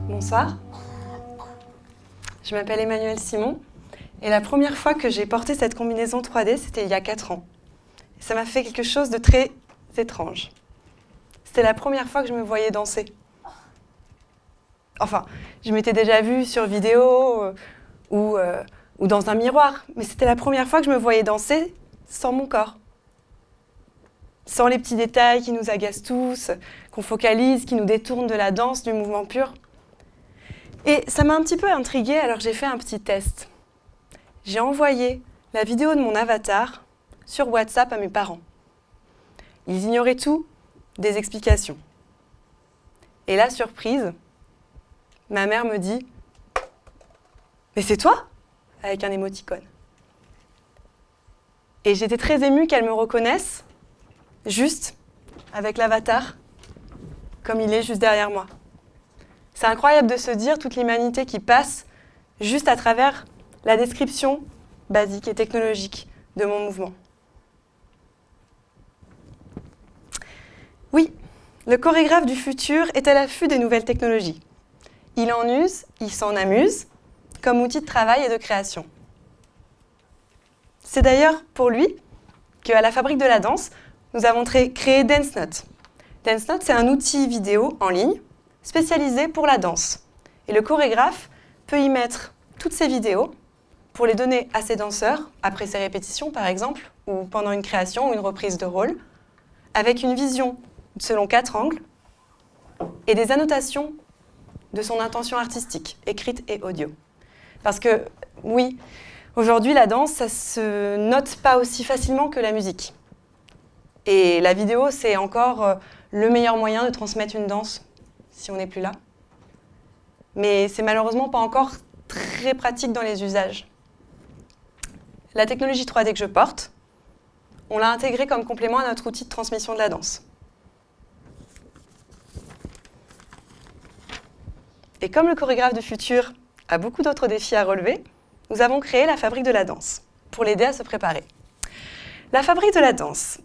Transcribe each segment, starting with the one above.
Bonsoir, je m'appelle Emmanuelle Simon et la première fois que j'ai porté cette combinaison 3D, c'était il y a 4 ans. Et ça m'a fait quelque chose de très étrange. C'était la première fois que je me voyais danser. Enfin, je m'étais déjà vue sur vidéo ou dans un miroir, mais c'était la première fois que je me voyais danser sans mon corps. Sans les petits détails qui nous agacent tous, qu'on focalise, qui nous détournent de la danse, du mouvement pur. Et ça m'a un petit peu intriguée, alors j'ai fait un petit test. J'ai envoyé la vidéo de mon avatar sur WhatsApp à mes parents. Ils ignoraient tout des explications. Et la surprise, ma mère me dit « Mais c'est toi ?» avec un émoticône. Et j'étais très émue qu'elle me reconnaisse, juste avec l'avatar, comme il est juste derrière moi. C'est incroyable de se dire toute l'humanité qui passe juste à travers la description basique et technologique de mon mouvement. Oui, le chorégraphe du futur est à l'affût des nouvelles technologies. Il en use, il s'en amuse, comme outil de travail et de création. C'est d'ailleurs pour lui qu'à la Fabrique de la Danse, nous avons créé DanceNote. DanceNote, c'est un outil vidéo en ligne spécialisé pour la danse. Et le chorégraphe peut y mettre toutes ses vidéos pour les donner à ses danseurs, après ses répétitions par exemple, ou pendant une création ou une reprise de rôle, avec une vision selon 4 angles et des annotations de son intention artistique, écrite et audio. Parce que, oui, aujourd'hui la danse, ça se note pas aussi facilement que la musique. Et la vidéo, c'est encore le meilleur moyen de transmettre une danse, si on n'est plus là. Mais c'est malheureusement pas encore très pratique dans les usages. La technologie 3D que je porte, on l'a intégrée comme complément à notre outil de transmission de la danse. Et comme le chorégraphe du futur a beaucoup d'autres défis à relever, nous avons créé la Fabrique de la Danse pour l'aider à se préparer. La Fabrique de la Danse,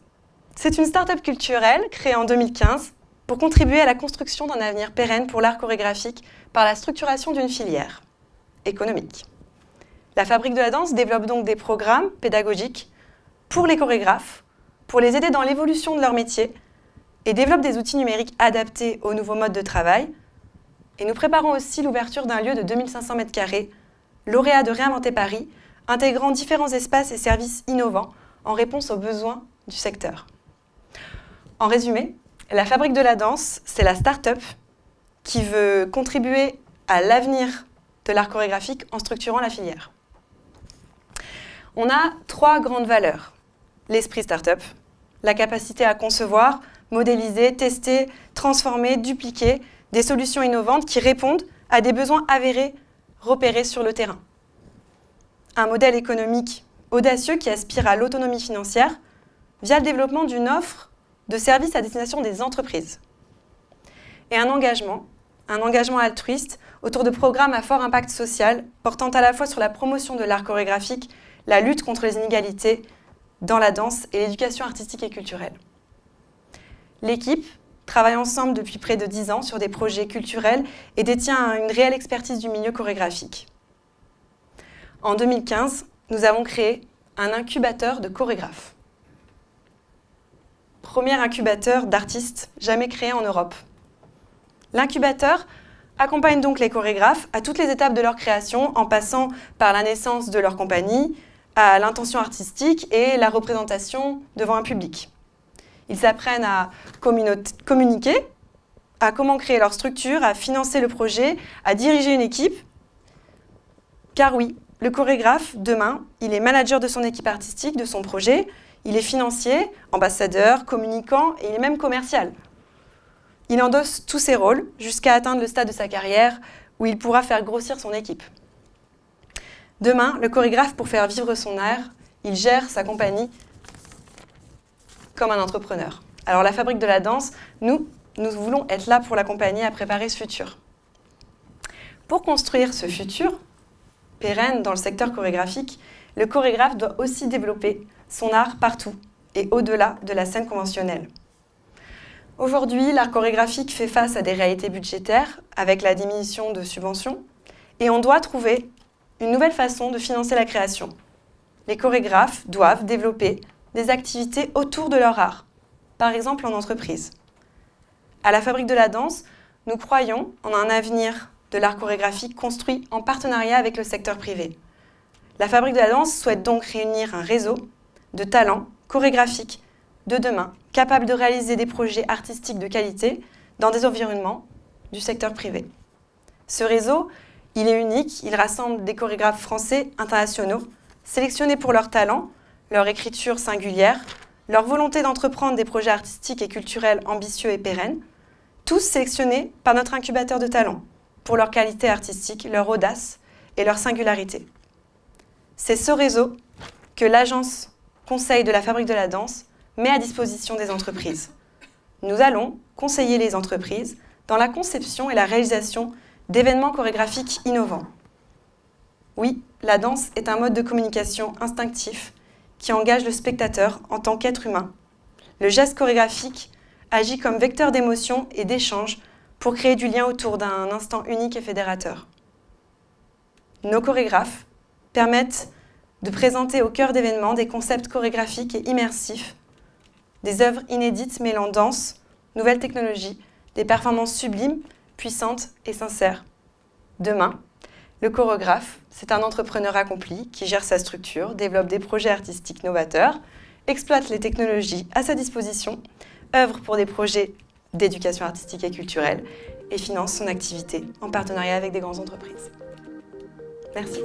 c'est une start-up culturelle créée en 2015 pour contribuer à la construction d'un avenir pérenne pour l'art chorégraphique par la structuration d'une filière économique. La Fabrique de la Danse développe donc des programmes pédagogiques pour les chorégraphes, pour les aider dans l'évolution de leur métier et développe des outils numériques adaptés aux nouveaux modes de travail. Et nous préparons aussi l'ouverture d'un lieu de 2500 m², lauréat de Réinventer Paris, intégrant différents espaces et services innovants en réponse aux besoins du secteur. En résumé, la Fabrique de la Danse, c'est la start-up qui veut contribuer à l'avenir de l'art chorégraphique en structurant la filière. On a 3 grandes valeurs. L'esprit start-up, la capacité à concevoir, modéliser, tester, transformer, dupliquer des solutions innovantes qui répondent à des besoins avérés repérés sur le terrain. Un modèle économique audacieux qui aspire à l'autonomie financière via le développement d'une offre de services à destination des entreprises. Et un engagement altruiste autour de programmes à fort impact social, portant à la fois sur la promotion de l'art chorégraphique, la lutte contre les inégalités dans la danse et l'éducation artistique et culturelle. L'équipe travaille ensemble depuis près de 10 ans sur des projets culturels et détient une réelle expertise du milieu chorégraphique. En 2015, nous avons créé un incubateur de chorégraphes. Premier incubateur d'artistes jamais créé en Europe. L'incubateur accompagne donc les chorégraphes à toutes les étapes de leur création, en passant par la naissance de leur compagnie, à l'intention artistique et la représentation devant un public. Ils apprennent à communiquer, à comment créer leur structure, à financer le projet, à diriger une équipe. Car oui, le chorégraphe, demain, il est manager de son équipe artistique, de son projet, il est financier, ambassadeur, communicant et il est même commercial. Il endosse tous ses rôles jusqu'à atteindre le stade de sa carrière où il pourra faire grossir son équipe. Demain, le chorégraphe, pour faire vivre son art, il gère sa compagnie comme un entrepreneur. Alors la Fabrique de la Danse, nous voulons être là pour l'accompagner à préparer ce futur. Pour construire ce futur pérenne dans le secteur chorégraphique, le chorégraphe doit aussi développer son art partout et au-delà de la scène conventionnelle. Aujourd'hui, l'art chorégraphique fait face à des réalités budgétaires avec la diminution de subventions et on doit trouver une nouvelle façon de financer la création. Les chorégraphes doivent développer des activités autour de leur art, par exemple en entreprise. À la Fabrique de la Danse, nous croyons en un avenir de l'art chorégraphique construit en partenariat avec le secteur privé. La Fabrique de la Danse souhaite donc réunir un réseau de talents chorégraphiques de demain, capables de réaliser des projets artistiques de qualité dans des environnements du secteur privé. Ce réseau, il est unique, il rassemble des chorégraphes français internationaux, sélectionnés pour leur talent, leur écriture singulière, leur volonté d'entreprendre des projets artistiques et culturels ambitieux et pérennes, tous sélectionnés par notre incubateur de talents, pour leur qualité artistique, leur audace et leur singularité. C'est ce réseau que l'agence Conseil de la Fabrique de la Danse met à disposition des entreprises. Nous allons conseiller les entreprises dans la conception et la réalisation d'événements chorégraphiques innovants. Oui, la danse est un mode de communication instinctif qui engage le spectateur en tant qu'être humain. Le geste chorégraphique agit comme vecteur d'émotion et d'échange pour créer du lien autour d'un instant unique et fédérateur. Nos chorégraphes permettent de présenter au cœur d'événements des concepts chorégraphiques et immersifs, des œuvres inédites mêlant danse, nouvelles technologies, des performances sublimes, puissantes et sincères. Demain, le chorégraphe, c'est un entrepreneur accompli qui gère sa structure, développe des projets artistiques novateurs, exploite les technologies à sa disposition, œuvre pour des projets d'éducation artistique et culturelle et finance son activité en partenariat avec des grandes entreprises. Merci.